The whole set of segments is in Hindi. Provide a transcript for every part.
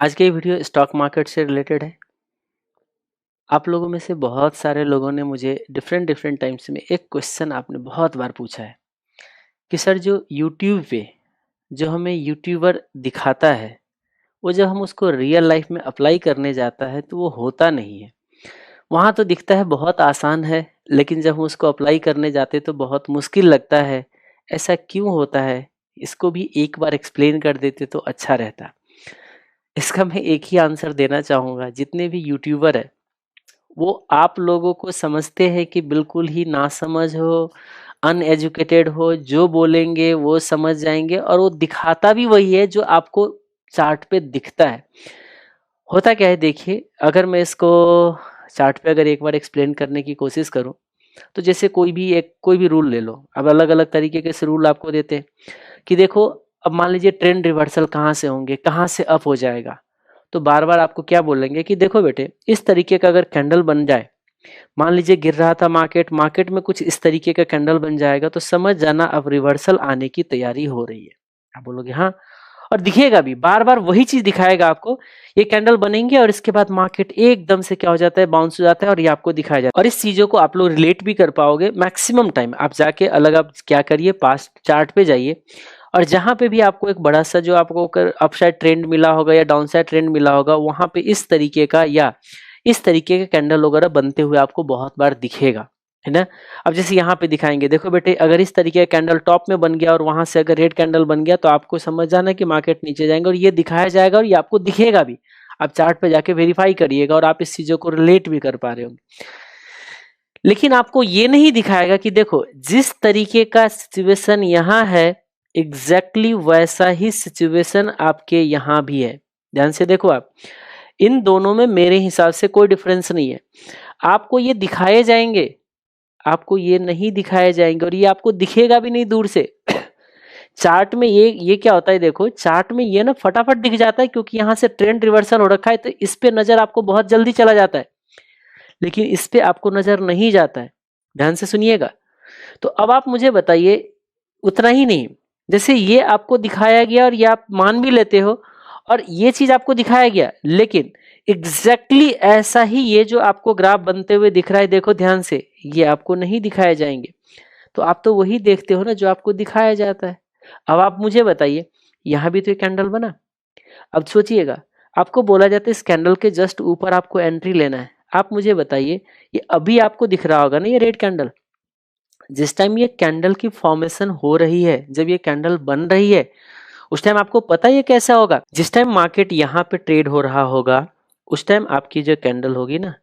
आज के ये वीडियो स्टॉक मार्केट से रिलेटेड है। आप लोगों में से बहुत सारे लोगों ने मुझे डिफरेंट डिफरेंट टाइम्स में एक क्वेश्चन आपने बहुत बार पूछा है कि सर जो यूट्यूब पे जो हमें यूट्यूबर दिखाता है वो जब हम उसको रियल लाइफ में अप्लाई करने जाता है तो वो होता नहीं है। वहाँ तो दिखता है बहुत आसान है, लेकिन जब हम उसको अप्लाई करने जाते तो बहुत मुश्किल लगता है। ऐसा क्यों होता है? इसको भी एक बार एक्सप्लेन कर देते तो अच्छा रहता। इसका मैं एक ही आंसर देना चाहूँगा। जितने भी यूट्यूबर है वो आप लोगों को समझते हैं कि बिल्कुल ही नासमझ हो, अनएजुकेटेड हो, जो बोलेंगे वो समझ जाएंगे और वो दिखाता भी वही है जो आपको चार्ट पे दिखता है। होता क्या है देखिए, अगर मैं इसको चार्ट पे अगर एक बार एक्सप्लेन करने की कोशिश करूं तो जैसे कोई भी रूल ले लो। अब अलग अलग तरीके के रूल आपको देते हैं कि देखो, अब मान लीजिए ट्रेंड रिवर्सल कहाँ से होंगे, कहाँ से अप हो जाएगा। तो बार बार आपको क्या बोलेंगे कि देखो बेटे, इस तरीके का अगर कैंडल बन जाए, मान लीजिए गिर रहा था मार्केट, मार्केट में कुछ इस तरीके का कैंडल बन जाएगा तो समझ जाना अब रिवर्सल आने की तैयारी हो रही है। आप बोलोगे हाँ, और दिखेगा भी, बार बार वही चीज दिखाएगा आपको। ये कैंडल बनेंगे और इसके बाद मार्केट एकदम से क्या हो जाता है, बाउंस हो जाता है और ये आपको दिखाया जाता है। और इस चीजों को आप लोग रिलेट भी कर पाओगे मैक्सिमम टाइम। आप जाके अलग आप क्या करिए, पास्ट चार्ट पे जाइए और जहां पे भी आपको एक बड़ा सा जो आपको अपसाइड ट्रेंड मिला होगा या डाउन साइड ट्रेंड मिला होगा, वहां पे इस तरीके का या इस तरीके के कैंडल वगैरह बनते हुए आपको बहुत बार दिखेगा, है ना। अब जैसे यहाँ पे दिखाएंगे, देखो बेटे, अगर इस तरीके का कैंडल टॉप में बन गया और वहां से अगर रेड कैंडल बन गया तो आपको समझ जाना कि मार्केट नीचे जाएंगे और ये दिखाया जाएगा और ये आपको दिखेगा भी। आप चार्ट पे जाके वेरीफाई करिएगा और आप इस चीजों को रिलेट भी कर पा रहे होंगे। लेकिन आपको ये नहीं दिखाएगा कि देखो, जिस तरीके का सिचुएशन यहाँ है एग्जैक्टली वैसा ही सिचुएशन आपके यहाँ भी है। ध्यान से देखो, आप इन दोनों में मेरे हिसाब से कोई डिफरेंस नहीं है। आपको ये दिखाए जाएंगे, आपको ये नहीं दिखाए जाएंगे और ये आपको दिखेगा भी नहीं दूर से। चार्ट में ये क्या होता है, देखो चार्ट में ये ना फटाफट दिख जाता है क्योंकि यहाँ से ट्रेंड रिवर्सल हो रखा है, तो इस पे नजर आपको बहुत जल्दी चला जाता है, लेकिन इस पे आपको नजर नहीं जाता है। ध्यान से सुनिएगा। तो अब आप मुझे बताइए, उतना ही नहीं, जैसे ये आपको दिखाया गया और ये आप मान भी लेते हो और ये चीज आपको दिखाया गया, लेकिन एग्जैक्टली ऐसा ही ये जो आपको ग्राफ बनते हुए दिख रहा है, देखो ध्यान से, ये आपको नहीं दिखाए जाएंगे। तो आप तो वही देखते हो ना जो आपको दिखाया जाता है। अब आप मुझे बताइए, यहां भी तो एक कैंडल बना। अब सोचिएगा, आपको बोला जाता है इस कैंडल के जस्ट ऊपर आपको एंट्री लेना है। आप मुझे बताइए, ये अभी आपको दिख रहा होगा ना ये रेड कैंडल। जिस टाइम ये कैंडल की फॉर्मेशन हो रही है, जब ये कैंडल बन रही है, उस टाइम आपको पता है ये कैसा होगा। जिस टाइम मार्केट यहाँ पे ट्रेड हो रहा होगा, उस टाइम आपकी जो कैंडल होगी ना,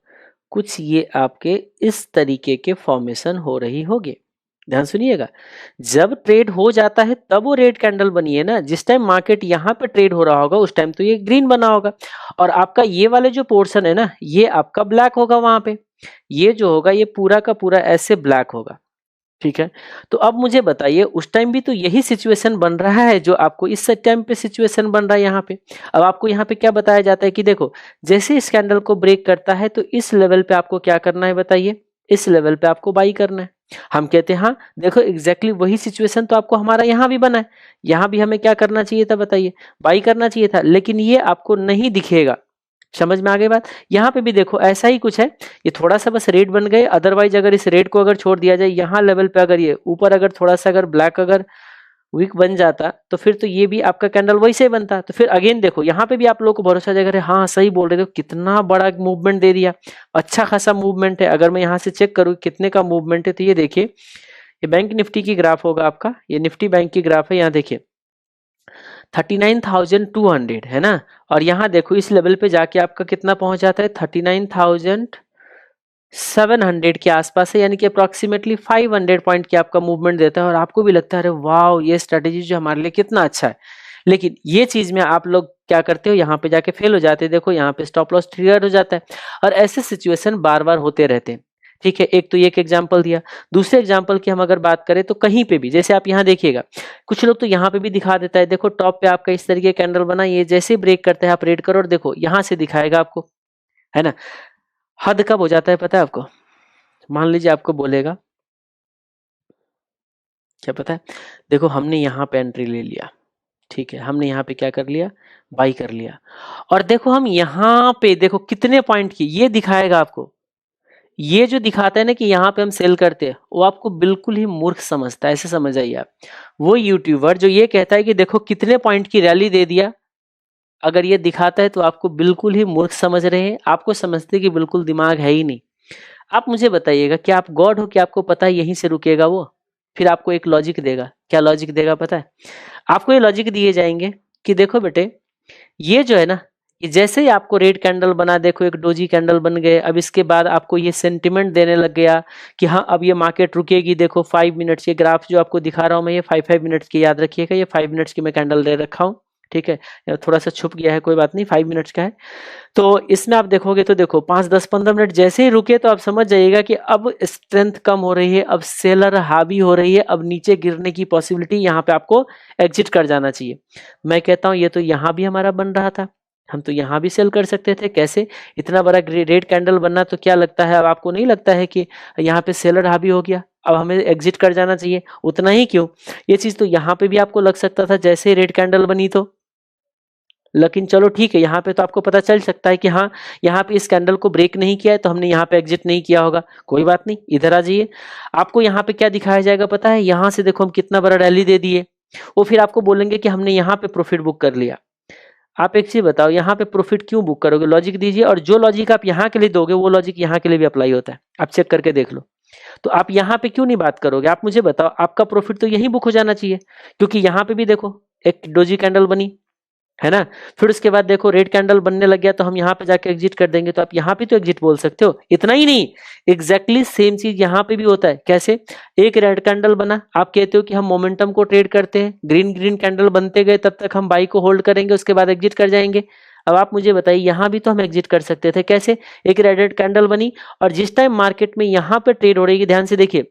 कुछ ये आपके इस तरीके के फॉर्मेशन हो रही होगी। ध्यान सुनिएगा, जब ट्रेड हो जाता है तब वो रेड कैंडल बनी है ना। जिस टाइम मार्केट यहाँ पे ट्रेड हो रहा होगा उस टाइम तो ये ग्रीन बना होगा और आपका ये वाले जो पोर्शन है ना, ये आपका ब्लैक होगा। वहां पे ये जो होगा ये पूरा का पूरा ऐसे ब्लैक होगा, ठीक है। तो अब मुझे बताइए, उस टाइम भी तो यही सिचुएशन बन रहा है जो आपको इस टाइम पे सिचुएशन बन रहा है यहाँ पे। अब आपको यहाँ पे क्या बताया जाता है कि देखो, जैसे इस कैंडल को ब्रेक करता है तो इस लेवल पे आपको क्या करना है, बताइए, इस लेवल पे आपको बाई करना है। हम कहते हैं हाँ देखो, एग्जैक्टली वही सिचुएशन तो आपको हमारा यहाँ भी बना है। यहाँ भी हमें क्या करना चाहिए था, बताइए, बाई करना चाहिए था, लेकिन ये आपको नहीं दिखेगा। समझ में आ गई बात। यहाँ पे भी देखो ऐसा ही कुछ है, ये थोड़ा सा बस रेड बन गए, अदरवाइज अगर इस रेड को अगर छोड़ दिया जाए, यहाँ लेवल पे अगर ये ऊपर अगर थोड़ा सा अगर ब्लैक अगर वीक बन जाता तो फिर तो ये भी आपका कैंडल वैसे ही बनता। तो फिर अगेन देखो, यहाँ पे भी आप लोगों को भरोसा जाएगा, हाँ सही बोल रहे थे, कितना बड़ा मूवमेंट दे दिया, अच्छा खासा मूवमेंट है। अगर मैं यहाँ से चेक करूँ कितने का मूवमेंट है, तो ये देखिए, ये बैंक निफ्टी की ग्राफ होगा आपका, ये निफ्टी बैंक की ग्राफ है। यहाँ देखिए 39,200 है ना, और यहाँ देखो इस लेवल पे जाके आपका कितना पहुंच जाता है, 39,700 के आसपास है, यानी कि अप्रोक्सीमेटली 500 पॉइंट की आपका मूवमेंट देता है। और आपको भी लगता है अरे वाह, ये स्ट्रेटेजी जो हमारे लिए कितना अच्छा है। लेकिन ये चीज में आप लोग क्या करते हो, यहाँ पे जाके फेल हो जाते हैं। देखो यहाँ पे स्टॉप लॉस ट्रिगर हो जाता है और ऐसे सिचुएशन बार बार होते रहते हैं, ठीक है। एक तो ये एक एग्जांपल दिया। दूसरे एग्जांपल की हम अगर बात करें तो कहीं पे भी, जैसे आप यहाँ देखिएगा, कुछ लोग तो यहाँ पे भी दिखा देता है, देखो टॉप पे आपका इस तरीके कैंडल बना, ये जैसे ब्रेक करते हैं आप रेड करो और देखो यहाँ से दिखाएगा आपको, है ना। हद कब हो जाता है पता है आपको? मान लीजिए आपको बोलेगा, क्या पता है, देखो हमने यहाँ पे एंट्री ले लिया, ठीक है, हमने यहाँ पे क्या कर लिया, बाई कर लिया। और देखो हम यहाँ पे देखो कितने पॉइंट की ये दिखाएगा आपको, ये जो दिखाता है ना कि यहाँ पे हम सेल करते हैं, वो आपको बिल्कुल ही मूर्ख समझता है, ऐसे समझ आइए आप। वो यूट्यूबर जो ये कहता है कि देखो कितने पॉइंट की रैली दे दिया, अगर ये दिखाता है तो आपको बिल्कुल ही मूर्ख समझ रहे हैं, आपको समझते कि बिल्कुल दिमाग है ही नहीं। आप मुझे बताइएगा, क्या आप गॉड हो कि आपको पता है यहीं से रुकेगा वो? फिर आपको एक लॉजिक देगा, क्या लॉजिक देगा पता है? आपको ये लॉजिक दिए जाएंगे कि देखो बेटे, ये जो है ना, ये जैसे ही आपको रेड कैंडल बना, देखो एक डोजी कैंडल बन गए, अब इसके बाद आपको ये सेंटिमेंट देने लग गया कि हाँ अब ये मार्केट रुकेगी। देखो 5 मिनट्स, ये ग्राफ जो आपको दिखा रहा हूँ मैं, ये 5 5 मिनट्स की, याद रखिएगा, ये 5 मिनट्स की मैं कैंडल दे रखा हूँ, ठीक है। थोड़ा सा छुप गया है, कोई बात नहीं, 5 मिनट्स का है। तो इसमें आप देखोगे तो देखो 5 10 15 मिनट जैसे ही रुके तो आप समझ जाइएगा कि अब स्ट्रेंथ कम हो रही है, अब सेलर हावी हो रही है, अब नीचे गिरने की पॉसिबिलिटी, यहाँ पे आपको एग्जिट कर जाना चाहिए। मैं कहता हूँ ये तो यहाँ भी हमारा बन रहा था, हम तो यहाँ भी सेल कर सकते थे, कैसे? इतना बड़ा रेड कैंडल बनना, तो क्या लगता है अब आपको, नहीं लगता है कि यहाँ पे सेलर हावी हो गया, अब हमें एग्जिट कर जाना चाहिए? उतना ही क्यों, ये चीज तो यहाँ पे भी आपको लग सकता था जैसे ही रेड कैंडल बनी तो। लेकिन चलो ठीक है, यहाँ पे तो आपको पता चल सकता है कि हाँ यहाँ पे इस कैंडल को ब्रेक नहीं किया है तो हमने यहाँ पे एग्जिट नहीं किया होगा, कोई बात नहीं, इधर आ जाइए। आपको यहाँ पे क्या दिखाया जाएगा पता है? यहाँ से देखो हम कितना बड़ा रैली दे दिए, वो फिर आपको बोलेंगे कि हमने यहाँ पे प्रॉफिट बुक कर लिया। आप एक चीज बताओ, यहाँ पे प्रॉफिट क्यों बुक करोगे? लॉजिक दीजिए, और जो लॉजिक आप यहाँ के लिए दोगे वो लॉजिक यहाँ के लिए भी अप्लाई होता है, आप चेक करके देख लो। तो आप यहाँ पे क्यों नहीं बात करोगे? आप मुझे बताओ, आपका प्रॉफिट तो यहीं बुक हो जाना चाहिए, क्योंकि यहाँ पे भी देखो एक डोजी कैंडल बनी है ना, फिर उसके बाद देखो रेड कैंडल बनने लग गया, तो हम यहाँ पे जाके एग्जिट कर देंगे, तो आप यहाँ पे तो एग्जिट बोल सकते हो। इतना ही नहीं, एग्जैक्टली सेम चीज यहाँ पे भी होता है। कैसे? एक रेड कैंडल बना, आप कहते हो कि हम मोमेंटम को ट्रेड करते हैं, ग्रीन ग्रीन कैंडल बनते गए, तब तक हम बाई को होल्ड करेंगे, उसके बाद एग्जिट कर जाएंगे। अब आप मुझे बताइए, यहाँ भी तो हम एग्जिट कर सकते थे, कैसे? एक रेड कैंडल बनी, और जिस टाइम मार्केट में यहाँ पे ट्रेड हो रही है, ध्यान से देखिए,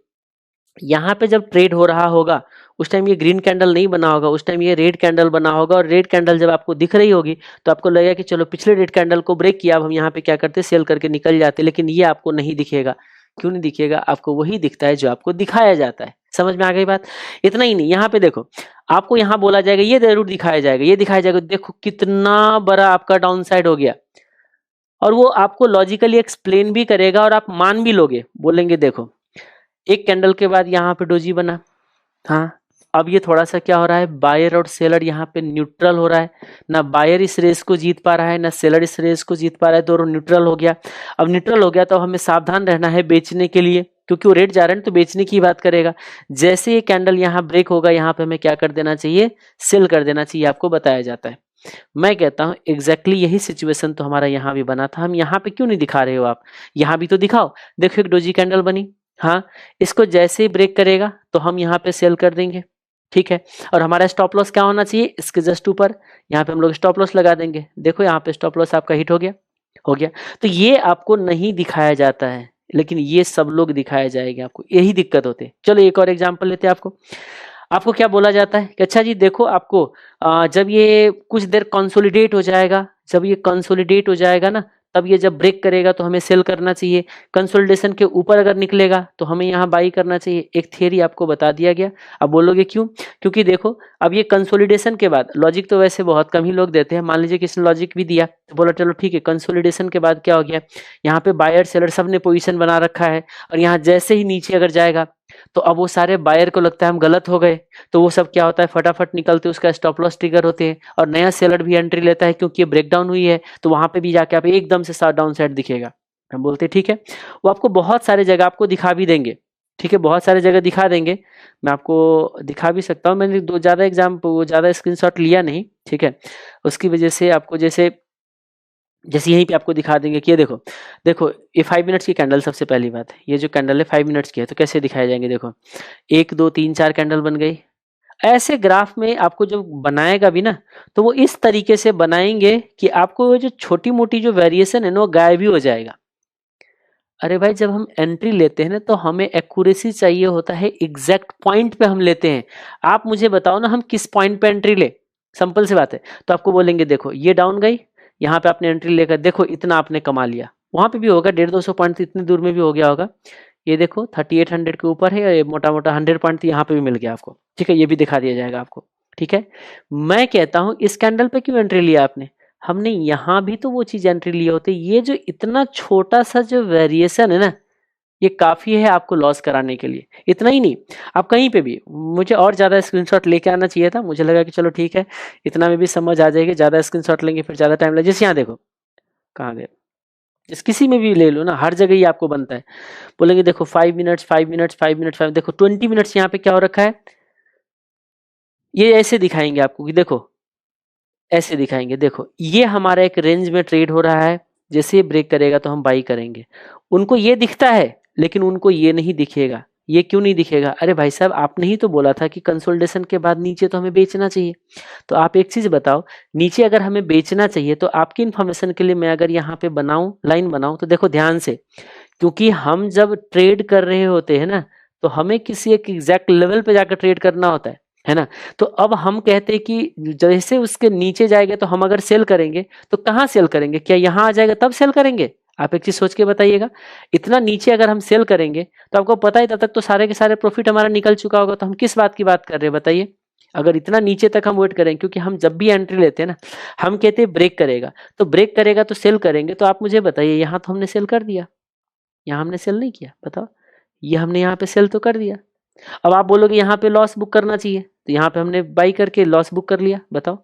यहाँ पे जब ट्रेड हो रहा होगा उस टाइम ये ग्रीन कैंडल नहीं बना होगा, उस टाइम ये रेड कैंडल बना होगा, और रेड कैंडल जब आपको दिख रही होगी तो आपको लगेगा कि चलो पिछले रेड कैंडल को ब्रेक किया, अब हम यहाँ पे क्या करते, सेल करके निकल जाते। लेकिन ये आपको नहीं दिखेगा। क्यों नहीं दिखेगा? आपको वही दिखता है जो आपको दिखाया जाता है। समझ में आ गई बात? इतना ही नहीं, यहाँ पे देखो, आपको यहाँ बोला जाएगा, ये जरूर दिखाया जाएगा, ये दिखाया जाएगा, देखो कितना बड़ा आपका डाउन साइड हो गया, और वो आपको लॉजिकली एक्सप्लेन भी करेगा और आप मान भी लोगे, बोलेंगे देखो एक कैंडल के बाद यहाँ पे डोजी बना, हाँ अब ये थोड़ा सा क्या हो रहा है, बायर और सेलर यहाँ पे न्यूट्रल हो रहा है, ना बायर इस रेस को जीत पा रहा है, ना सेलर इस रेस को जीत पा रहा है, दोनों न्यूट्रल हो गया। अब न्यूट्रल हो गया तो हमें सावधान रहना है बेचने के लिए, क्योंकि वो रेट जा रहा है तो बेचने की बात करेगा। जैसे ये कैंडल यहाँ ब्रेक होगा, यहाँ पे हमें क्या कर देना चाहिए, सेल कर देना चाहिए, आपको बताया जाता है। मैं कहता हूँ एग्जैक्टली यही सिचुएशन तो हमारा यहाँ भी बना था, हम यहाँ पे क्यों नहीं दिखा रहे हो आप? यहाँ भी तो दिखाओ। देखो एक डोजी कैंडल बनी, हाँ इसको जैसे ही ब्रेक करेगा तो हम यहाँ पे सेल कर देंगे, ठीक है। और हमारा स्टॉप लॉस क्या होना चाहिए, इसके जस्ट ऊपर, यहाँ पे हम लोग स्टॉप लॉस लगा देंगे। देखो यहाँ पे स्टॉप लॉस आपका हिट हो गया, हो गया। तो ये आपको नहीं दिखाया जाता है, लेकिन ये सब लोग दिखाए जाएंगे आपको, यही दिक्कत होते है। चलो एक और एग्जांपल लेते हैं। आपको क्या बोला जाता है कि अच्छा जी देखो आपको जब ये कुछ देर कंसोलिडेट हो जाएगा, जब ये कंसोलिडेट हो जाएगा ना, तब ये जब ब्रेक करेगा तो हमें सेल करना चाहिए, कंसोलिडेशन के ऊपर अगर निकलेगा तो हमें यहाँ बाई करना चाहिए। एक थियरी आपको बता दिया गया। अब बोलोगे क्यों? क्योंकि देखो अब ये कंसोलिडेशन के बाद, लॉजिक तो वैसे बहुत कम ही लोग देते हैं, मान लीजिए किसने लॉजिक भी दिया तो बोला चलो ठीक है, कंसोलिडेशन के बाद क्या हो गया, यहाँ पे बायर सेलर सब ने पोजीशन बना रखा है, और यहाँ जैसे ही नीचे अगर जाएगा तो अब वो सारे बायर को लगता है हम गलत हो गए, तो वो सब क्या होता है, फटाफट निकलते, उसका स्टॉप लॉस ट्रिगर होते हैं, और नया सेलर भी एंट्री लेता है क्योंकि ये ब्रेकडाउन हुई है, तो वहां पे भी जाके आप एकदम से साथ डाउन साइड दिखेगा। हम बोलते हैं ठीक है, वो आपको बहुत सारे जगह आपको दिखा भी देंगे, ठीक है, बहुत सारे जगह दिखा देंगे। मैं आपको दिखा भी सकता हूँ, मैंने दो ज्यादा एग्जाम्पल ज्यादा स्क्रीनशॉट लिया नहीं, ठीक है, उसकी वजह से आपको जैसे जैसे यहीं पे आपको दिखा देंगे कि ये देखो, देखो ये 5 मिनट्स की कैंडल, सबसे पहली बात है ये जो कैंडल है 5 मिनट्स की है, तो कैसे दिखाए जाएंगे, देखो 1 2 3 4 कैंडल बन गई। ऐसे ग्राफ में आपको जो बनाएगा भी ना, तो वो इस तरीके से बनाएंगे कि आपको वो जो छोटी मोटी जो वेरिएशन है ना वो गायब ही हो जाएगा। अरे भाई जब हम एंट्री लेते हैं ना तो हमें एक्यूरेसी चाहिए होता है, एग्जैक्ट पॉइंट पे हम लेते हैं। आप मुझे बताओ ना हम किस पॉइंट पे एंट्री ले, सिंपल सी बात है। तो आपको बोलेंगे देखो ये डाउन गई, यहाँ पे आपने एंट्री लेकर देखो इतना आपने कमा लिया, वहां पे भी होगा 150-200 पॉइंट इतनी दूर में भी हो गया होगा। ये देखो 3800 के ऊपर है, ये मोटा मोटा 100 पॉइंट यहाँ पे भी मिल गया आपको, ठीक है, ये भी दिखा दिया जाएगा आपको, ठीक है, मैं कहता हूं इस कैंडल पे क्यों एंट्री लिया आपने, हमने यहां भी तो वो चीज एंट्री लिए होते। ये जो इतना छोटा सा जो वेरिएशन है ना, ये काफी है आपको लॉस कराने के लिए। इतना ही नहीं, आप कहीं पे भी, मुझे और ज्यादा स्क्रीनशॉट लेके आना चाहिए था, मुझे लगा कि चलो ठीक है इतना में भी समझ आ जाएगी, ज्यादा स्क्रीनशॉट लेंगे फिर ज्यादा टाइम लगे। जैसे यहाँ देखो, कहाँ गए, जिस किसी में भी ले लो ना, हर जगह ही आपको बनता है, बोलेंगे देखो 5 मिनट्स 5 मिनट्स 5 मिनट्स 5, देखो 20 मिनट्स यहाँ पे क्या हो रखा है, ये ऐसे दिखाएंगे आपको कि देखो, ऐसे दिखाएंगे, देखो ये हमारा एक रेंज में ट्रेड हो रहा है, जैसे ये ब्रेक करेगा तो हम बाई करेंगे। उनको ये दिखता है लेकिन उनको ये नहीं दिखेगा। ये क्यों नहीं दिखेगा, अरे भाई साहब आपने ही तो बोला था कि कंसोलिडेशन के बाद नीचे तो हमें बेचना चाहिए। तो आप एक चीज बताओ, नीचे अगर हमें बेचना चाहिए तो आपकी इन्फॉर्मेशन के लिए मैं अगर यहाँ पे बनाऊं, लाइन बनाऊं, तो देखो ध्यान से, क्योंकि हम जब ट्रेड कर रहे होते हैं ना, तो हमें किसी एक एग्जैक्ट लेवल पे जाकर ट्रेड करना होता है ना। तो अब हम कहते हैं कि जैसे उसके नीचे जाएगा तो हम अगर सेल करेंगे तो कहाँ सेल करेंगे, क्या यहाँ आ जाएगा तब सेल करेंगे? आप एक चीज सोच के बताइएगा, इतना नीचे अगर हम सेल करेंगे तो आपको पता है तब तक तो सारे के सारे प्रॉफिट हमारा निकल चुका होगा, तो हम किस बात की बात कर रहे हैं बताइए। अगर इतना नीचे तक हम वेट करें, क्योंकि हम जब भी एंट्री लेते हैं ना, हम कहते हैं ब्रेक करेगा, तो ब्रेक करेगा तो सेल करेंगे। तो आप मुझे बताइए, यहाँ तो हमने सेल कर दिया, यहाँ हमने सेल नहीं किया, बताओ, ये हमने यहाँ पे सेल तो कर दिया। अब आप बोलोगे यहाँ पे लॉस बुक करना चाहिए, तो यहाँ पे हमने बाई करके लॉस बुक कर लिया, बताओ।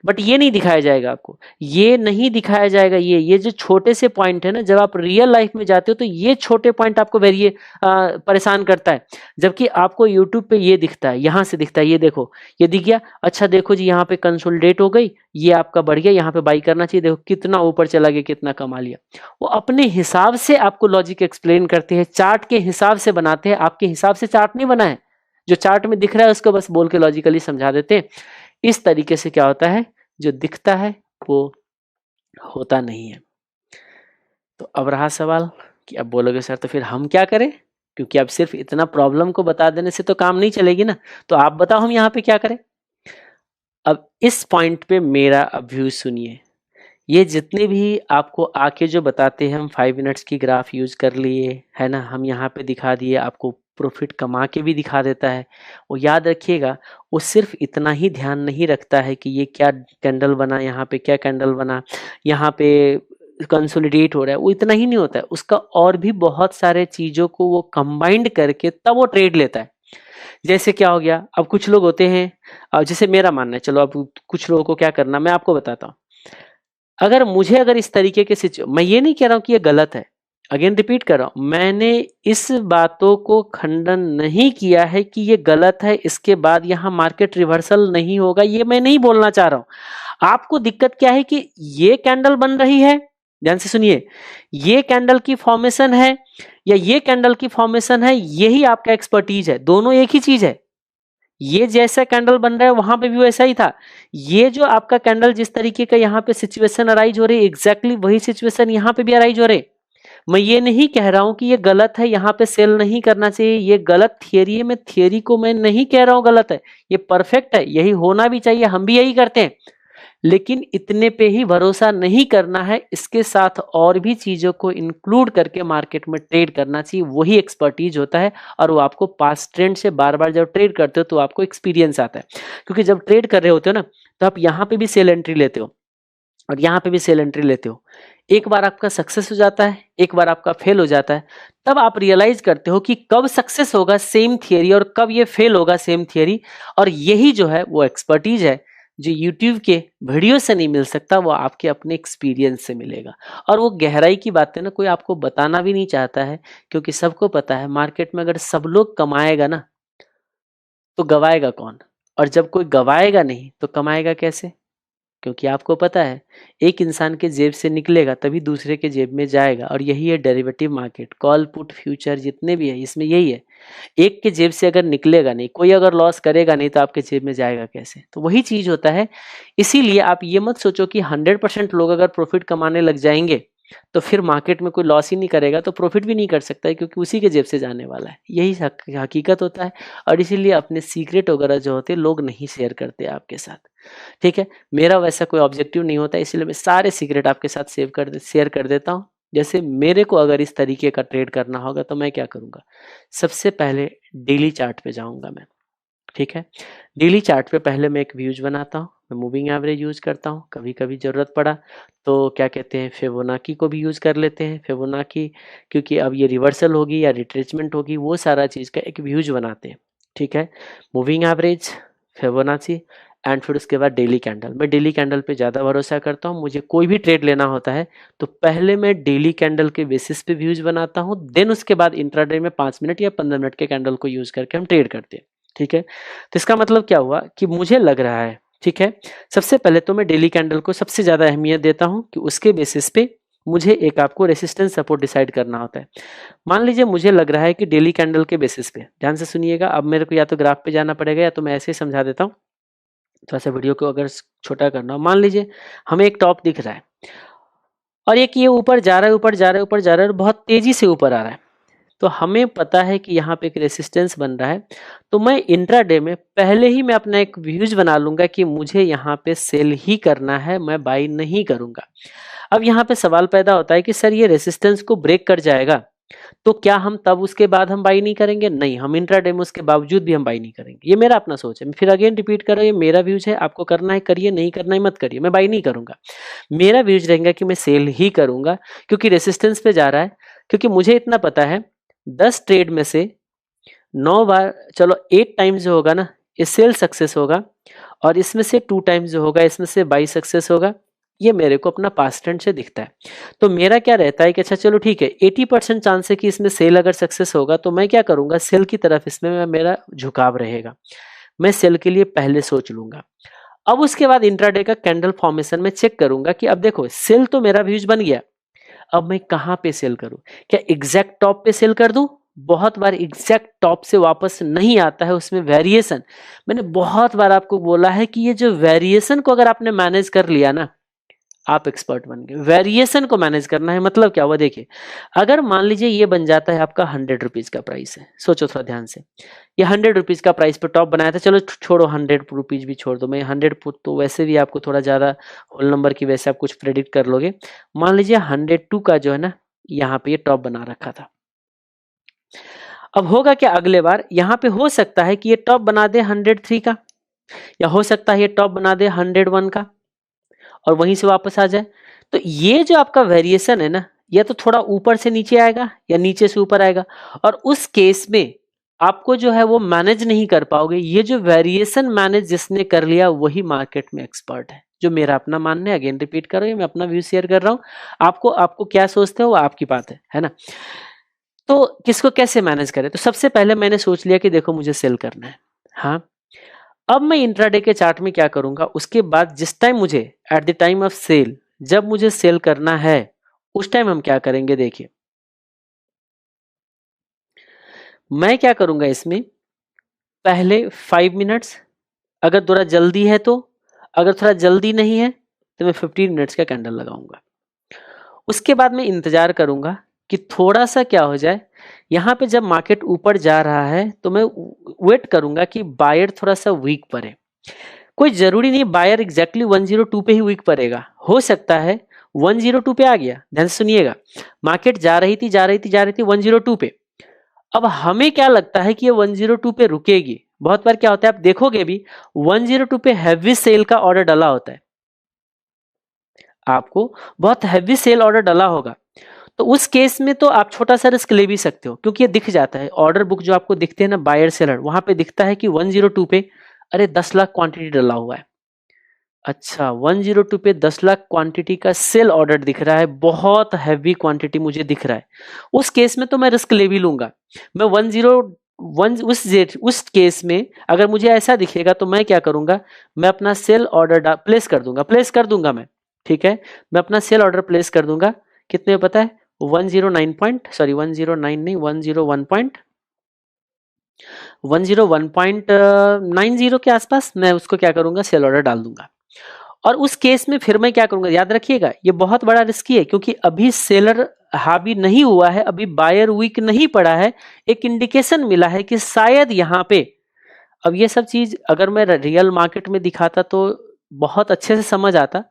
बट ये नहीं दिखाया जाएगा आपको, ये नहीं दिखाया जाएगा। ये जो छोटे से पॉइंट है ना, जब आप रियल लाइफ में जाते हो तो ये छोटे पॉइंट आपको वेरिए परेशान करता है। जबकि आपको यूट्यूब पे ये दिखता है, यहाँ से दिखता है, ये देखो, ये दिख गया, अच्छा देखो जी यहाँ पे कंसोलिडेट हो गई, ये आपका बढ़ गया, यहाँ पे बाई करना चाहिए, देखो कितना ऊपर चला गया, कितना कमा लिया। वो अपने हिसाब से आपको लॉजिक एक्सप्लेन करते हैं, चार्ट के हिसाब से बनाते हैं, आपके हिसाब से चार्ट नहीं बना है। जो चार्ट में दिख रहा है उसको बस बोल के लॉजिकली समझा देते हैं। इस तरीके से क्या होता है, जो दिखता है वो होता नहीं है। तो अब रहा सवाल कि अब बोलोगे सर तो फिर हम क्या करें, क्योंकि अब सिर्फ इतना प्रॉब्लम को बता देने से तो काम नहीं चलेगी ना। तो आप बताओ हम यहाँ पे क्या करें। अब इस पॉइंट पे मेरा व्यू सुनिए, ये जितने भी आपको आके जो बताते हैं हम 5 मिनट्स की ग्राफ यूज कर लिए है ना, हम यहाँ पे दिखा दिए, आपको प्रॉफिट कमा के भी दिखा देता है, वो याद रखिएगा, वो सिर्फ इतना ही ध्यान नहीं रखता है कि ये क्या कैंडल बना, यहाँ पे क्या कैंडल बना, यहाँ पे कंसोलिडेट हो रहा है, वो इतना ही नहीं होता है, उसका और भी बहुत सारे चीजों को वो कंबाइंड करके तब वो ट्रेड लेता है। जैसे क्या हो गया, अब कुछ लोग होते हैं, अब जैसे मेरा मानना है, चलो अब कुछ लोगों को क्या करना मैं आपको बताता हूँ। अगर इस तरीके के मैं ये नहीं कह रहा हूं कि ये गलत है, अगेन रिपीट कर रहा हूं, मैंने इस बातों को खंडन नहीं किया है कि ये गलत है, इसके बाद यहां मार्केट रिवर्सल नहीं होगा, ये मैं नहीं बोलना चाह रहा हूं। आपको दिक्कत क्या है कि ये कैंडल बन रही है, ध्यान से सुनिए, ये कैंडल की फॉर्मेशन है या ये कैंडल की फॉर्मेशन है, यही आपका एक्सपर्टीज है, दोनों एक ही चीज है। ये जैसा कैंडल बन रहा है वहां पे भी वैसा ही था। ये जो आपका कैंडल जिस तरीके का यहाँ पे सिचुएशन अराइज हो रही है, एग्जैक्टली वही सिचुएशन यहाँ पे भी अराइज हो रही है। मैं ये नहीं कह रहा हूं कि ये गलत है, यहाँ पे सेल नहीं करना चाहिए, ये गलत थियरी है, मैं थियरी को मैं नहीं कह रहा हूं गलत है, ये परफेक्ट है, यही होना भी चाहिए, हम भी यही करते हैं। लेकिन इतने पे ही भरोसा नहीं करना है, इसके साथ और भी चीजों को इंक्लूड करके मार्केट में ट्रेड करना चाहिए, वही एक्सपर्टीज होता है। और वो आपको पास ट्रेंड से बार बार जब ट्रेड करते हो तो आपको एक्सपीरियंस आता है। क्योंकि जब ट्रेड कर रहे होते हो ना, तो आप यहाँ पे भी सेल एंट्री लेते हो और यहाँ पे भी सेल एंट्री लेते हो, एक बार आपका सक्सेस हो जाता है, एक बार आपका फेल हो जाता है, तब आप रियलाइज करते हो कि कब सक्सेस होगा सेम थियरी और कब ये फेल होगा सेम थियरी। और यही जो है वो एक्सपर्टीज है जो यूट्यूब के वीडियो से नहीं मिल सकता, वो आपके अपने एक्सपीरियंस से मिलेगा। और वो गहराई की बातें ना कोई आपको बताना भी नहीं चाहता है, क्योंकि सबको पता है मार्केट में अगर सब लोग कमाएगा ना तो गवाएगा कौन, और जब कोई गवाएगा नहीं तो कमाएगा कैसे। क्योंकि आपको पता है एक इंसान के जेब से निकलेगा तभी दूसरे के जेब में जाएगा, और यही है derivative market, call put future जितने भी है इसमें यही है। एक के जेब से अगर निकलेगा नहीं, कोई अगर लॉस करेगा नहीं, तो आपके जेब में जाएगा कैसे। तो वही चीज होता है। इसीलिए आप ये मत सोचो कि 100% लोग अगर प्रॉफिट कमाने लग जाएंगे तो फिर मार्केट में कोई लॉस ही नहीं करेगा, तो प्रॉफिट भी नहीं कर सकता है, क्योंकि उसी के जेब से जाने वाला है, यही हकीकत होता है। और इसीलिए अपने सीक्रेट वगैरह जो होते हैं लोग नहीं शेयर करते आपके साथ, ठीक है। मेरा वैसा कोई ऑब्जेक्टिव नहीं होता, इसलिए मैं सारे सीक्रेट आपके साथ शेयर कर देता हूँ। जैसे मेरे को अगर इस तरीके का ट्रेड करना होगा तो मैं क्या करूंगा, सबसे पहले डेली चार्ट पे जाऊंगा मैं। ठीक है। डेली चार्ट पे पहले मैं एक व्यूज बनाता हूँ, मैं मूविंग एवरेज यूज करता हूँ, कभी कभी जरूरत पड़ा तो क्या कहते हैं फिबोनाची को भी यूज कर लेते हैं। फिबोनाची क्योंकि अब ये रिवर्सल होगी या रिट्रेसमेंट होगी, वो सारा चीज का एक व्यूज बनाते हैं। ठीक है, मूविंग एवरेज, फिबोनाची एंड फिर उसके बाद डेली कैंडल। मैं डेली कैंडल पे ज़्यादा भरोसा करता हूँ। मुझे कोई भी ट्रेड लेना होता है तो पहले मैं डेली कैंडल के बेसिस पे व्यूज बनाता हूँ, देन उसके बाद इंट्राडे में 5 मिनट या 15 मिनट के कैंडल को यूज करके हम ट्रेड करते हैं। ठीक है, तो इसका मतलब क्या हुआ कि मुझे लग रहा है, ठीक है, सबसे पहले तो मैं डेली कैंडल को सबसे ज़्यादा अहमियत देता हूँ कि उसके बेसिस पे मुझे एक आपको रेसिस्टेंस सपोर्ट डिसाइड करना होता है। मान लीजिए मुझे लग रहा है कि डेली कैंडल के बेसिस पे, ध्यान से सुनिएगा, अब मेरे को या तो ग्राफ पे जाना पड़ेगा या तो मैं ऐसे ही समझा देता हूँ, थोड़ा सा वीडियो को अगर छोटा करना हो। मान लीजिए हमें एक टॉप दिख रहा है और एक ये ऊपर जा रहा है, ऊपर जा रहा है, ऊपर जा रहा है और बहुत तेजी से ऊपर आ रहा है, तो हमें पता है कि यहाँ पे एक रेसिस्टेंस बन रहा है। तो मैं इंट्राडे में पहले ही मैं अपना एक व्यूज बना लूंगा कि मुझे यहाँ पे सेल ही करना है, मैं बाई नहीं करूंगा। अब यहाँ पे सवाल पैदा होता है कि सर ये रेसिस्टेंस को ब्रेक कर जाएगा तो क्या हम तब उसके बाद हम बाई नहीं करेंगे? नहीं, हम इंट्राडे में उसके बावजूद भी हम बाई नहीं करेंगे। ये मेरा अपना सोच है, फिर अगेन रिपीट कर रहा हूं, ये मेरा व्यूज है, आपको करना है करिए, नहीं करना है मत करिए, मैं बाई नहीं करूंगा। मेरा व्यूज रहेगा कि मैं सेल ही करूंगा क्योंकि रेसिस्टेंस पे जा रहा है। क्योंकि मुझे इतना पता है 10 ट्रेड में से 9 बार, चलो 8 टाइम्स जो होगा ना ये सेल सक्सेस होगा और इसमें से 2 टाइम्स जो होगा इसमें से बाई सक्सेस होगा। ये मेरे को अपना पास्ट ट्रेंड से दिखता है। तो मेरा क्या रहता है कि अच्छा चलो ठीक है, 80% चांस है कि इसमें सेल अगर सक्सेस होगा तो मैं क्या करूंगा, सेल की तरफ इसमें मेरा झुकाव रहेगा, मैं सेल के लिए पहले सोच लूंगा। अब उसके बाद इंट्राडे का कैंडल फॉर्मेशन में चेक करूंगा कि अब देखो सेल तो मेरा व्यूज बन गया, अब मैं कहां पे सेल करूं? क्या एग्जैक्ट टॉप पे सेल कर दूं? बहुत बार एग्जैक्ट टॉप से वापस नहीं आता है, उसमें वेरिएशन। मैंने बहुत बार आपको बोला है कि ये जो वेरिएशन को अगर आपने मैनेज कर लिया ना, आप एक्सपर्ट बन गए। वेरिएशन को मैनेज करना है, मतलब क्या हुआ देखिए, अगर मान लीजिए ये बन जाता है आपका 100 रुपीज का प्राइस है, सोचो थोड़ा ध्यान से, ये 100 रुपीज का प्राइस पे टॉप बनाया था, चलो छोड़ो 100 रुपीज भी छोड़ दो, मैं 100 तो वैसे भी आपको थोड़ा ज्यादा होल नंबर की वजह से आप कुछ प्रेडिक्ट कर लोगे। मान लीजिए 102 का जो है ना यहाँ पे ये टॉप बना रखा था। अब होगा क्या, अगले बार यहाँ पे हो सकता है कि ये टॉप बना दे 103 का, या हो सकता है ये टॉप बना दे 101 का और वहीं से वापस आ जाए। तो ये जो आपका वेरिएशन है ना, या तो थोड़ा ऊपर से नीचे आएगा या नीचे से ऊपर आएगा, और उस केस में आपको जो है वो मैनेज नहीं कर पाओगे। ये जो वेरिएशन मैनेज जिसने कर लिया वही मार्केट में एक्सपर्ट है, जो मेरा अपना मानना है। अगेन रिपीट करो, ये मैं अपना व्यू शेयर कर रहा हूँ, आपको आपको क्या सोचते हो वो आपकी बात है ना। तो किसको कैसे मैनेज करें? तो सबसे पहले मैंने सोच लिया कि देखो मुझे सेल करना है, हाँ। अब मैं इंट्राडे के चार्ट में क्या करूंगा, उसके बाद जिस टाइम मुझे at the time of sale, जब मुझे सेल करना है उस टाइम हम क्या करेंगे, देखिए मैं क्या करूंगा इसमें, पहले 5 मिनट्स, अगर थोड़ा जल्दी है तो, अगर थोड़ा जल्दी नहीं है तो मैं 15 मिनट्स का कैंडल लगाऊंगा। उसके बाद मैं इंतजार करूंगा कि थोड़ा सा क्या हो जाए, यहाँ पे जब मार्केट ऊपर जा रहा है तो मैं वेट करूंगा कि बायर थोड़ा सा वीक पड़े। कोई जरूरी नहीं बायर एग्जैक्टली 102 पे ही वीक पड़ेगा, हो सकता है 102 पे आ गया। ध्यान से सुनिएगा, मार्केट जा रही थी 102 पे, अब हमें क्या लगता है कि ये 102 पे रुकेगी। बहुत बार क्या होता है आप देखोगे भी 102 पे हैवी सेल का ऑर्डर डला होता है, आपको बहुत हैवी सेल ऑर्डर डला होगा, तो उस केस में तो आप छोटा सा रिस्क ले भी सकते हो, क्योंकि ये दिख जाता है ऑर्डर बुक जो आपको दिखते हैं ना बायर सेलर, वहां पे दिखता है कि 102 पे अरे 10 लाख क्वांटिटी डला हुआ है। अच्छा 102 पे 10 लाख क्वांटिटी का सेल ऑर्डर दिख रहा है, बहुत हैवी क्वांटिटी मुझे दिख रहा है, उस केस में तो मैं रिस्क ले भी लूंगा। मैं 101 उस केस में अगर मुझे ऐसा दिखेगा तो मैं क्या करूंगा, मैं अपना सेल ऑर्डर प्लेस कर दूंगा मैं, ठीक है, मैं अपना सेल ऑर्डर प्लेस कर दूंगा। कितने पता है, 109 पॉइंट, सॉरी 109 नहीं 101.90 के आसपास मैं उसको क्या करूंगा, सेल ऑर्डर डाल दूंगा। और उस केस में फिर मैं क्या करूंगा, याद रखिएगा ये बहुत बड़ा रिस्की है, क्योंकि अभी सेलर हावी नहीं हुआ है, अभी बायर वीक नहीं पड़ा है, एक इंडिकेशन मिला है कि शायद यहाँ पे, अब ये सब चीज अगर मैं रियल मार्केट में दिखाता तो बहुत अच्छे से समझ आता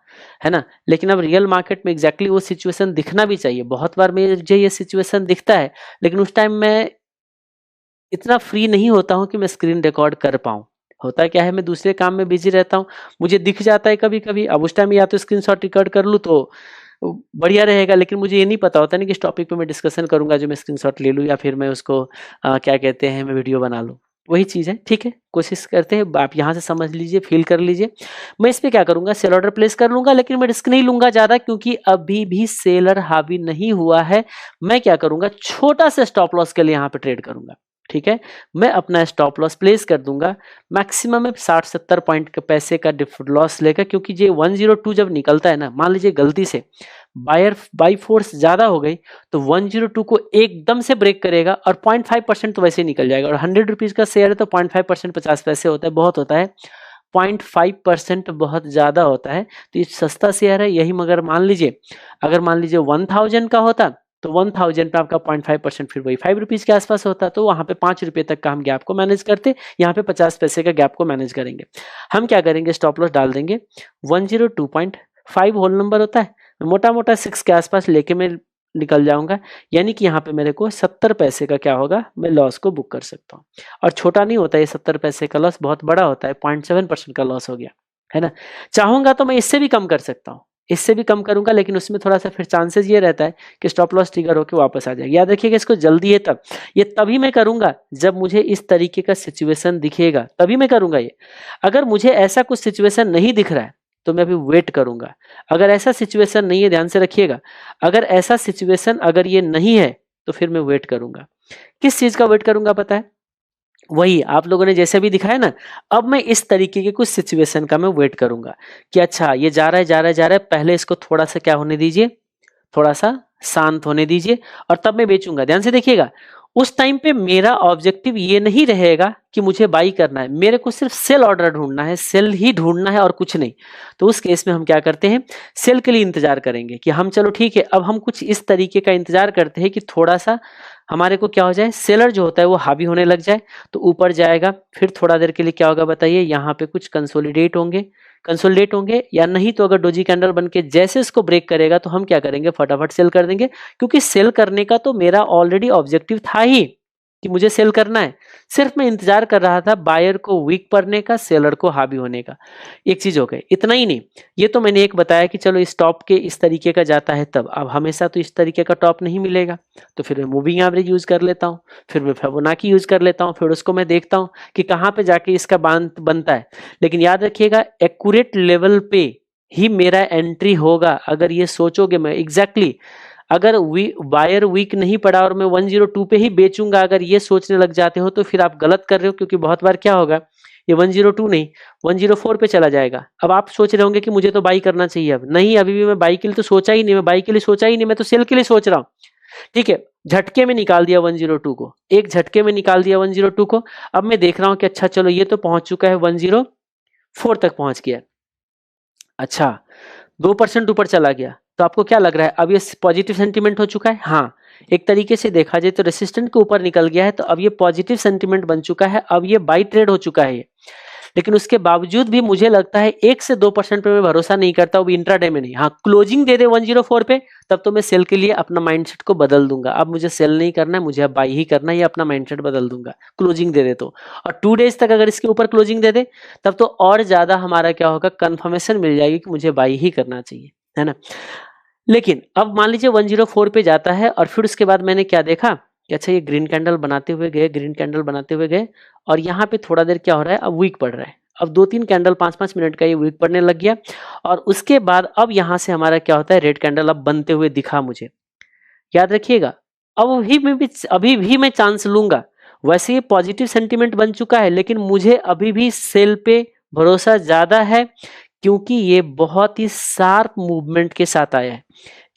है ना, लेकिन अब रियल मार्केट में एग्जैक्टली वो सिचुएशन दिखना भी चाहिए। बहुत बार मुझे ये सिचुएशन दिखता है, लेकिन उस टाइम मैं इतना फ्री नहीं होता हूं कि मैं स्क्रीन रिकॉर्ड कर पाऊं, होता क्या है, मैं दूसरे काम में बिजी रहता हूँ, मुझे दिख जाता है कभी कभी। अब उस टाइम या तो स्क्रीनशॉट रिकॉर्ड कर लूँ तो बढ़िया रहेगा, लेकिन मुझे ये नहीं पता होता नहीं कि इस टॉपिक पे मैं डिस्कशन करूंगा जो मैं स्क्रीनशॉट ले लूँ या फिर मैं उसको क्या कहते हैं मैं वीडियो बना लूँ। वही चीज़ है, ठीक है, कोशिश करते हैं, आप यहाँ से समझ लीजिए, फील कर लीजिए। मैं इस पे क्या करूंगा, सेल ऑर्डर प्लेस कर लूंगा, लेकिन मैं रिस्क नहीं लूंगा ज्यादा, क्योंकि अभी भी सेलर हावी नहीं हुआ है। मैं क्या करूंगा, छोटा सा स्टॉप लॉस के लिए यहाँ पे ट्रेड करूंगा, ठीक है। मैं अपना स्टॉप लॉस प्लेस कर दूंगा मैक्सिमम में 60-70 पॉइंट के पैसे का लॉस लेकर, क्योंकि ये 102 जब निकलता है ना, मान लीजिए गलती से बायर बाई फोर्स ज्यादा हो गई तो 102 को एकदम से ब्रेक करेगा और 0.5% तो वैसे ही निकल जाएगा। और 100 रुपीज का शेयर है तो 0.5% 50 पैसे होता है, बहुत होता है। 0.5% बहुत ज्यादा होता है, तो ये सस्ता शेयर है यही। मगर मान लीजिए अगर मान लीजिए 1000 का होता तो 1000 पे आपका 0.5% फिर वही 5 रुपीज के आसपास होता, तो वहां पे 5 रुपए तक का हम गैप को मैनेज करते, यहाँ पे 50 पैसे का गैप को मैनेज करेंगे। हम क्या करेंगे, स्टॉप लॉस डाल देंगे 102.5 होल नंबर होता है, मोटा मोटा 6 के आसपास लेके मैं निकल जाऊंगा, यानी कि यहाँ पे मेरे को 70 पैसे का क्या होगा, मैं लॉस को बुक कर सकता हूँ। और छोटा नहीं होता ये 70 पैसे का लॉस, बहुत बड़ा होता है, 0.7% का लॉस हो गया है ना। चाहूंगा तो मैं इससे भी कम कर सकता हूँ, इससे भी कम करूंगा, लेकिन उसमें थोड़ा सा फिर चांसेस ये रहता है कि स्टॉप लॉस ट्रिगर होकर वापस आ जाएगा। याद रखिएगा, इसको जल्दी है तब, ये तभी मैं करूंगा जब मुझे इस तरीके का सिचुएशन दिखेगा, तभी मैं करूंगा ये। अगर मुझे ऐसा कुछ सिचुएशन नहीं दिख रहा है तो मैं अभी वेट करूंगा। अगर ऐसा सिचुएशन नहीं है, ध्यान से रखिएगा, अगर ऐसा सिचुएशन अगर ये नहीं है तो फिर मैं वेट करूंगा। किस चीज का वेट करूंगा पता है, वही आप लोगों ने जैसे भी दिखाया ना, अब मैं इस तरीके के कुछ सिचुएशन का मैं वेट करूंगा कि अच्छा ये जा रहा है जा रहा है जा रहा है, पहले इसको थोड़ा सा क्या होने दीजिए, थोड़ा सा शांत होने दीजिए, और तब मैं बेचूंगा। ध्यान से देखिएगा, उस टाइम पे मेरा ऑब्जेक्टिव ये नहीं रहेगा कि मुझे बाई करना है, मेरे को सिर्फ सेल ऑर्डर ढूंढना है, सेल ही ढूंढना है और कुछ नहीं। तो उस केस में हम क्या करते हैं, सेल के लिए इंतजार करेंगे कि हम चलो ठीक है, अब हम कुछ इस तरीके का इंतजार करते हैं कि थोड़ा सा हमारे को क्या हो जाए, सेलर जो होता है वो हावी होने लग जाए, तो ऊपर जाएगा। फिर थोड़ा देर के लिए क्या होगा बताइए, यहाँ पे कुछ कंसोलिडेट होंगे या नहीं, तो अगर डोजी कैंडल बन के जैसे इसको ब्रेक करेगा तो हम क्या करेंगे, फटाफट सेल कर देंगे, क्योंकि सेल करने का तो मेरा ऑलरेडी ऑब्जेक्टिव था ही कि मुझे सेल करना है। सिर्फ मैं इंतजार कर रहा था बायर को वीक पड़ने का, सेलर को हावी होने का। एक चीज हो गई, इतना ही नहीं, ये तो मैंने एक बताया कि चलो इस टॉप के इस तरीके का जाता है तब, अब हमेशा तो इस तरीके का टॉप नहीं मिलेगा, तो फिर मैं मूविंग एवरेज यूज कर लेता हूँ, फिर मैं फिबोनाची यूज कर लेता हूँ, फिर उसको मैं देखता हूँ कि कहाँ पे जाके इसका बनता है। लेकिन याद रखिएगा, एक्यूरेट लेवल पे ही मेरा एंट्री होगा। अगर ये सोचोगे, मैं एग्जैक्टली अगर बायर वीक नहीं पड़ा और मैं 102 पे ही बेचूंगा, अगर ये सोचने लग जाते हो तो फिर आप गलत कर रहे हो, क्योंकि बहुत बार क्या होगा, ये 102 नहीं 104 पे चला जाएगा। अब आप सोच रहे होंगे कि मुझे तो बाई करना चाहिए, अब नहीं, अभी भी मैं बाई के लिए तो सोचा ही नहीं, मैं बाई के लिए सोचा ही नहीं, मैं तो सेल के लिए सोच रहा हूँ। ठीक है, झटके में निकाल दिया 102 को, एक झटके में निकाल दिया 102 को। अब मैं देख रहा हूं कि अच्छा चलो ये तो पहुंच चुका है 104 तक पहुंच गया, अच्छा 2% ऊपर चला गया, तो आपको क्या लग रहा है, अब ये पॉजिटिव सेंटीमेंट हो चुका है। हाँ, एक तरीके से देखा जाए तो रेसिस्टेंट के ऊपर निकल गया है, तो अब ये पॉजिटिव सेंटीमेंट बन चुका है, अब ये बाई ट्रेड हो चुका है। लेकिन उसके बावजूद भी मुझे लगता है 1 से 2% पे मैं भरोसा नहीं करता, वो भी इंट्राडे में नहीं। हाँ, क्लोजिंग दे दे 104 पे, तब तो मैं सेल के लिए अपना माइंडसेट को बदल दूंगा, अब मुझे सेल नहीं करना है, मुझे अब बाई ही करना है, ये अपना माइंडसेट बदल दूंगा, क्लोजिंग दे दे तो। और 2 डेज तक अगर इसके ऊपर क्लोजिंग दे दे, तब तो और ज्यादा हमारा क्या होगा, कंफर्मेशन मिल जाएगी कि मुझे बाई ही करना चाहिए, है ना। लेकिन अब मान लीजिए 104 पे जाता है, और फिर उसके बाद मैंने क्या देखा कि अच्छा ये ग्रीन कैंडल बनाते हुए गए, और यहाँ पे थोड़ा देर क्या हो रहा है, अब वीक पड़ रहा है, अब 2-3 कैंडल 5-5 मिनट का ये वीक पड़ने लग गया। और उसके बाद अब यहाँ से हमारा क्या होता है, रेड कैंडल अब बनते हुए दिखा मुझे। याद रखिएगा, अभी भी मैं चांस लूंगा। वैसे ये पॉजिटिव सेंटीमेंट बन चुका है, लेकिन मुझे अभी भी सेल पे भरोसा ज्यादा है, क्योंकि ये बहुत ही शार्प मूवमेंट के साथ आया है,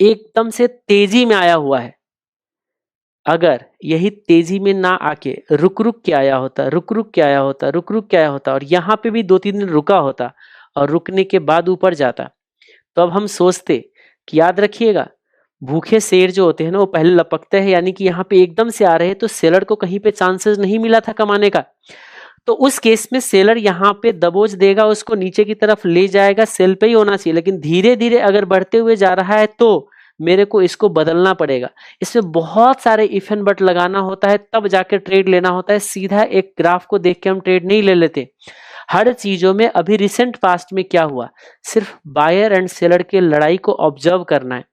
एकदम से तेजी में आया हुआ है। अगर यही तेजी में ना आके रुक रुक के आया होता और यहाँ पे भी 2-3 दिन रुका होता और रुकने के बाद ऊपर जाता, तो अब हम सोचते कि याद रखिएगा, भूखे शेर जो होते हैं ना वो पहले लपकते हैं, यानी कि यहाँ पे एकदम से आ रहे हैं तो सेलर को कहीं पे चांसेस नहीं मिला था कमाने का, तो उस केस में सेलर यहाँ पे दबोच देगा, उसको नीचे की तरफ ले जाएगा, सेल पे ही होना चाहिए। लेकिन धीरे धीरे अगर बढ़ते हुए जा रहा है तो मेरे को इसको बदलना पड़ेगा, इसमें बहुत सारे इफ एंड बट लगाना होता है, तब जाकर ट्रेड लेना होता है। सीधा एक ग्राफ को देख के हम ट्रेड नहीं ले लेते, हर चीजों में अभी रिसेंट पास्ट में क्या हुआ, सिर्फ बायर एंड सेलर के लड़ाई को ऑब्जर्व करना है।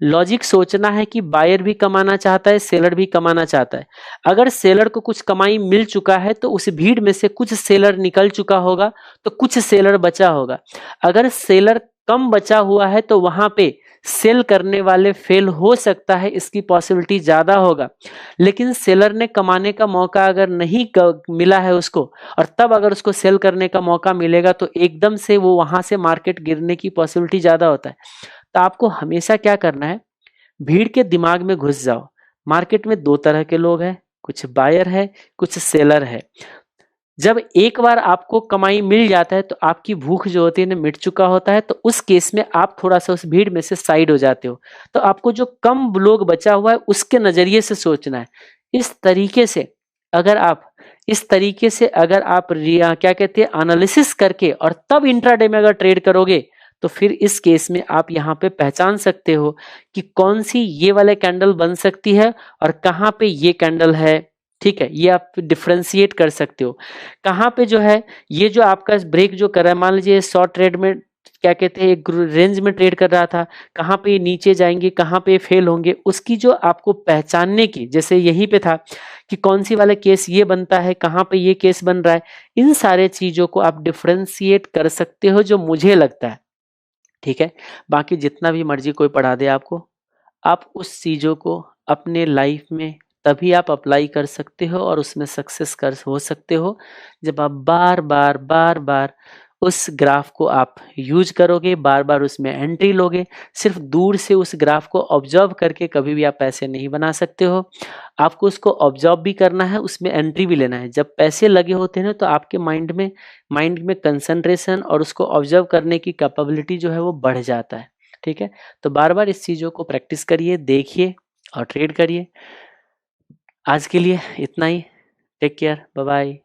लॉजिक सोचना है कि बायर भी कमाना चाहता है, सेलर भी कमाना चाहता है। अगर सेलर को कुछ कमाई मिल चुका है तो उस भीड़ में से कुछ सेलर निकल चुका होगा, तो कुछ सेलर बचा होगा। अगर सेलर कम बचा हुआ है तो वहां पे सेल करने वाले फेल हो सकता है, इसकी पॉसिबिलिटी ज्यादा होगा। लेकिन सेलर ने कमाने का मौका अगर नहीं मिला है उसको, और तब अगर उसको सेल करने का मौका मिलेगा, तो एकदम से वो वहां से मार्केट गिरने की पॉसिबिलिटी ज्यादा होता है। तो आपको हमेशा क्या करना है, भीड़ के दिमाग में घुस जाओ। मार्केट में दो तरह के लोग हैं, कुछ बायर है, कुछ सेलर है। जब एक बार आपको कमाई मिल जाता है तो आपकी भूख जो होती है ना मिट चुका होता है, तो उस केस में आप थोड़ा सा उस भीड़ में से साइड हो जाते हो। तो आपको जो कम लोग बचा हुआ है उसके नजरिए से सोचना है। इस तरीके से अगर आप क्या कहते हैं, एनालिसिस करके और तब इंट्राडे में अगर ट्रेड करोगे, तो फिर इस केस में आप यहाँ पे पहचान सकते हो कि कौन सी ये वाले कैंडल बन सकती है और कहाँ पे ये कैंडल है। ठीक है, ये आप डिफ्रेंशिएट कर सकते हो कहाँ पे जो है, ये जो आपका ब्रेक जो कर रहा है, मान लीजिए शॉर्ट ट्रेड में क्या कहते हैं एक रेंज में ट्रेड कर रहा था, कहाँ पे ये नीचे जाएंगे, कहाँ पे फेल होंगे, उसकी जो आपको पहचानने की, जैसे यहीं पे था कि कौन सी वाला केस ये बनता है, कहाँ पे ये केस बन रहा है, इन सारे चीजों को आप डिफ्रेंशिएट कर सकते हो, जो मुझे लगता है। ठीक है, बाकी जितना भी मर्जी कोई पढ़ा दे आपको, आप उस चीज़ों को अपने लाइफ में तभी आप अप्लाई कर सकते हो और उसमें सक्सेस कर हो सकते हो, जब आप बार बार बार बार उस ग्राफ को आप यूज करोगे, बार बार उसमें एंट्री लोगे। सिर्फ दूर से उस ग्राफ को ऑब्जर्व करके कभी भी आप पैसे नहीं बना सकते हो। आपको उसको ऑब्जर्व भी करना है, उसमें एंट्री भी लेना है। जब पैसे लगे होते हैं ना, तो आपके माइंड में कंसंट्रेशन और उसको ऑब्जर्व करने की कैपेबिलिटी जो है वो बढ़ जाता है। ठीक है, तो बार बार इस चीज़ों को प्रैक्टिस करिए, देखिए और ट्रेड करिए। आज के लिए इतना ही। Take care, bye bye.